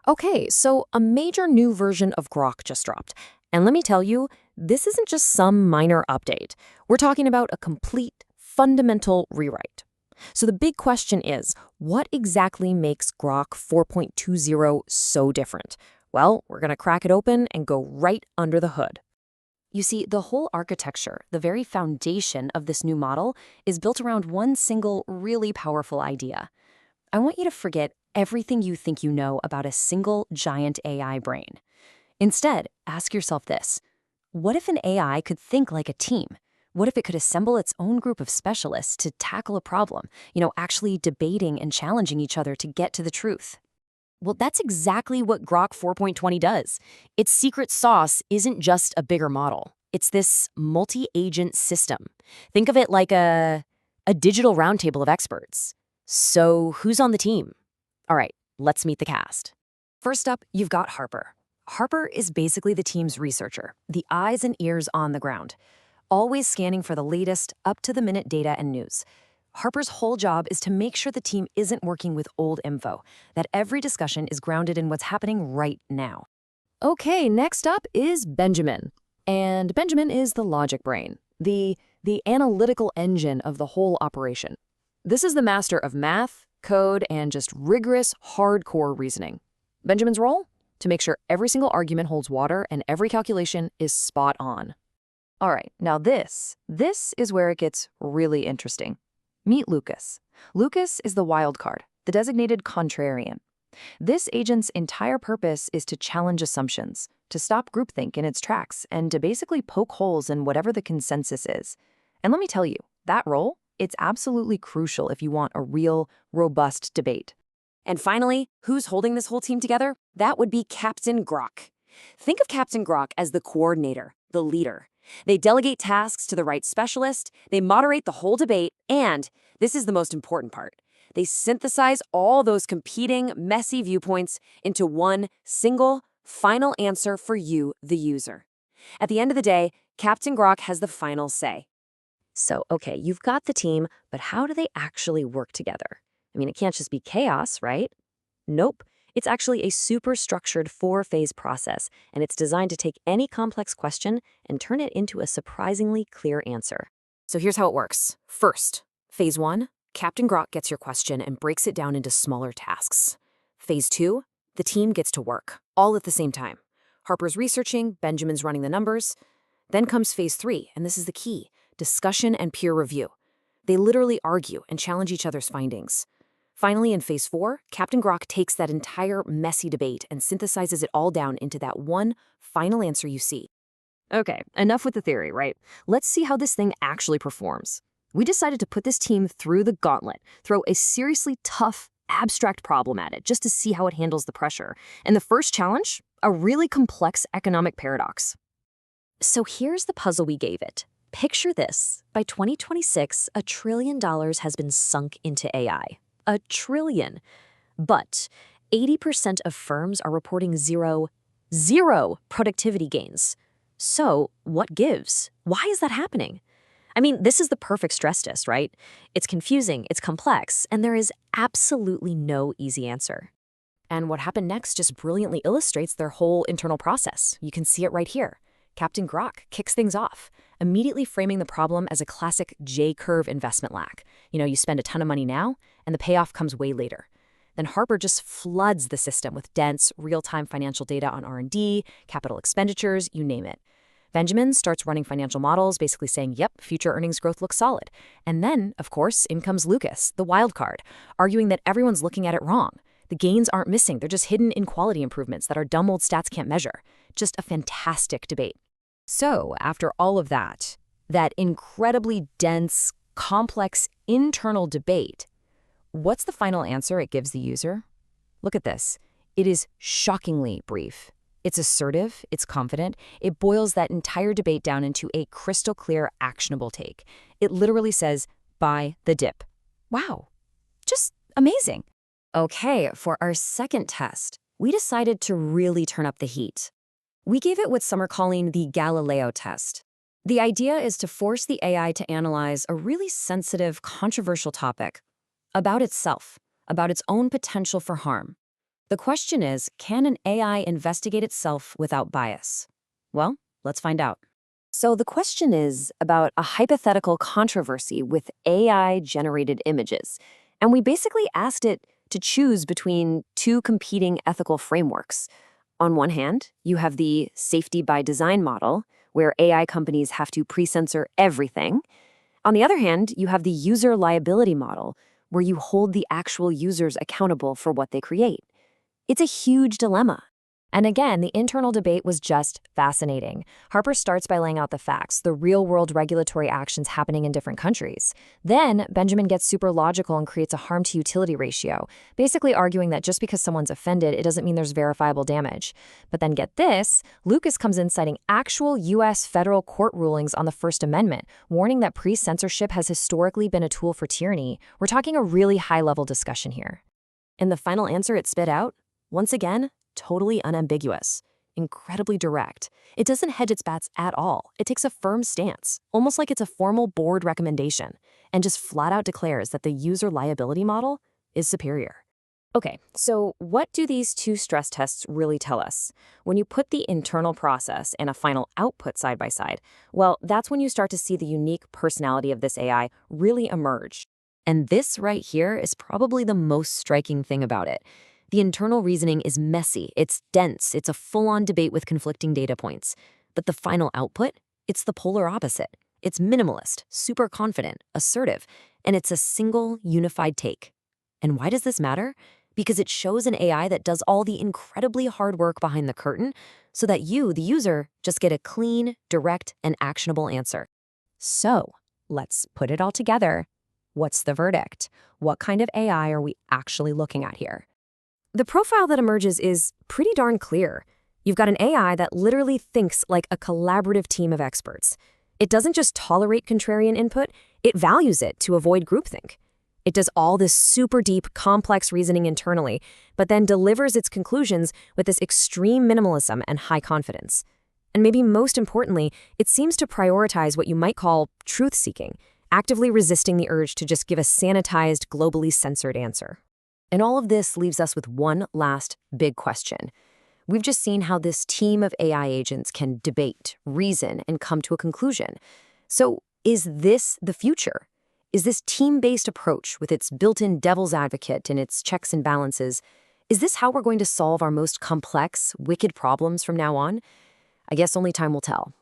Okay, so a major new version of Grok just dropped. And let me tell you, this isn't just some minor update. We're talking about a complete, fundamental rewrite. So the big question is, what exactly makes Grok 4.20 so different? Well, we're going to crack it open and go right under the hood. You see, the whole architecture, the very foundation of this new model, is built around one single, really powerful idea. I want you to forget everything you think you know about a single giant AI brain. Instead, ask yourself this. What if an AI could think like a team? What if it could assemble its own group of specialists to tackle a problem, actually debating and challenging each other to get to the truth? Well, that's exactly what Grok 4.20 does. Its secret sauce isn't just a bigger model. It's this multi-agent system. Think of it like a digital roundtable of experts. So who's on the team? All right, let's meet the cast. First up, you've got Harper. Harper is basically the team's researcher, the eyes and ears on the ground, always scanning for the latest, up-to-the-minute data and news. Harper's whole job is to make sure the team isn't working with old info, that every discussion is grounded in what's happening right now. Okay, next up is Benjamin. And Benjamin is the logic brain, the analytical engine of the whole operation. This is the master of math, code, and just rigorous, hardcore reasoning. Benjamin's role? To make sure every single argument holds water and every calculation is spot on. All right, now this is where it gets really interesting. Meet Lucas. Lucas is the wild card, the designated contrarian. This agent's entire purpose is to challenge assumptions, to stop groupthink in its tracks, and to basically poke holes in whatever the consensus is. And let me tell you, that role, it's absolutely crucial if you want a real, robust debate. And finally, who's holding this whole team together? That would be Captain Grok. Think of Captain Grok as the coordinator, the leader. They delegate tasks to the right specialist, they moderate the whole debate, and, this is the most important part, they synthesize all those competing, messy viewpoints into one single, final answer for you, the user. At the end of the day, Captain Grok has the final say. So, okay, you've got the team, but how do they actually work together? I mean, it can't just be chaos, right? Nope. It's actually a super structured 4-phase process, and it's designed to take any complex question and turn it into a surprisingly clear answer. So here's how it works. First, phase 1, Captain Grok gets your question and breaks it down into smaller tasks. Phase 2, the team gets to work, all at the same time. Harper's researching, Benjamin's running the numbers. Then comes phase 3, and this is the key, discussion and peer review. They literally argue and challenge each other's findings. Finally, in phase 4, Captain Grok takes that entire messy debate and synthesizes it all down into that one final answer you see. Okay, enough with the theory, right? Let's see how this thing actually performs. We decided to put this team through the gauntlet, throw a seriously tough, abstract problem at it just to see how it handles the pressure. And the first challenge? A really complex economic paradox. So here's the puzzle we gave it. Picture this. By 2026, $1 trillion has been sunk into AI. $1 trillion. But 80% of firms are reporting zero productivity gains. So what gives? Why is that happening? I mean, this is the perfect stress test, right? It's confusing, it's complex, and there is absolutely no easy answer. And what happened next just brilliantly illustrates their whole internal process. You can see it right here. Captain Grok kicks things off, immediately framing the problem as a classic J-curve investment lack. You spend a ton of money now, and the payoff comes way later. Then Harper just floods the system with dense, real-time financial data on R&D, capital expenditures, you name it. Benjamin starts running financial models, basically saying, yep, future earnings growth looks solid. And then, of course, in comes Lucas, the wild card, arguing that everyone's looking at it wrong. The gains aren't missing, they're just hidden in quality improvements that our dumb old stats can't measure. Just a fantastic debate. So, after all of that incredibly dense, complex internal debate, what's the final answer it gives the user? Look at this. It is shockingly brief. It's assertive, it's confident, it boils that entire debate down into a crystal clear, actionable take. It literally says, buy the dip. Wow, just amazing. Okay, for our second test, we decided to really turn up the heat. We gave it what some are calling the Galileo Test. The idea is to force the AI to analyze a really sensitive, controversial topic about itself, about its own potential for harm. The question is, can an AI investigate itself without bias? Well, let's find out. So the question is about a hypothetical controversy with AI-generated images. And we basically asked it to choose between two competing ethical frameworks. On one hand, you have the safety by design model, where AI companies have to pre-censor everything. On the other hand, you have the user liability model, where you hold the actual users accountable for what they create. It's a huge dilemma. And again, the internal debate was just fascinating. Harper starts by laying out the facts, the real-world regulatory actions happening in different countries. Then, Benjamin gets super logical and creates a harm-to-utility ratio, basically arguing that just because someone's offended, it doesn't mean there's verifiable damage. But then get this, Lucas comes in citing actual U.S. federal court rulings on the First Amendment, warning that pre-censorship has historically been a tool for tyranny. We're talking a really high-level discussion here. And the final answer it spit out? Once again, totally unambiguous, incredibly direct. It doesn't hedge its bets at all. It takes a firm stance, almost like it's a formal board recommendation, and just flat out declares that the user liability model is superior. Okay, so what do these two stress tests really tell us? When you put the internal process and a final output side by side, well, that's when you start to see the unique personality of this AI really emerge. And this right here is probably the most striking thing about it. The internal reasoning is messy, it's dense, it's a full-on debate with conflicting data points. But the final output? It's the polar opposite. It's minimalist, super confident, assertive, and it's a single, unified take. And why does this matter? Because it shows an AI that does all the incredibly hard work behind the curtain so that you, the user, just get a clean, direct, and actionable answer. So, let's put it all together. What's the verdict? What kind of AI are we actually looking at here? The profile that emerges is pretty darn clear. You've got an AI that literally thinks like a collaborative team of experts. It doesn't just tolerate contrarian input, it values it to avoid groupthink. It does all this super deep, complex reasoning internally, but then delivers its conclusions with this extreme minimalism and high confidence. And maybe most importantly, it seems to prioritize what you might call truth-seeking, actively resisting the urge to just give a sanitized, globally censored answer. And all of this leaves us with one last big question. We've just seen how this team of AI agents can debate, reason, and come to a conclusion. So is this the future? Is this team-based approach with its built-in devil's advocate and its checks and balances, is this how we're going to solve our most complex, wicked problems from now on? I guess only time will tell.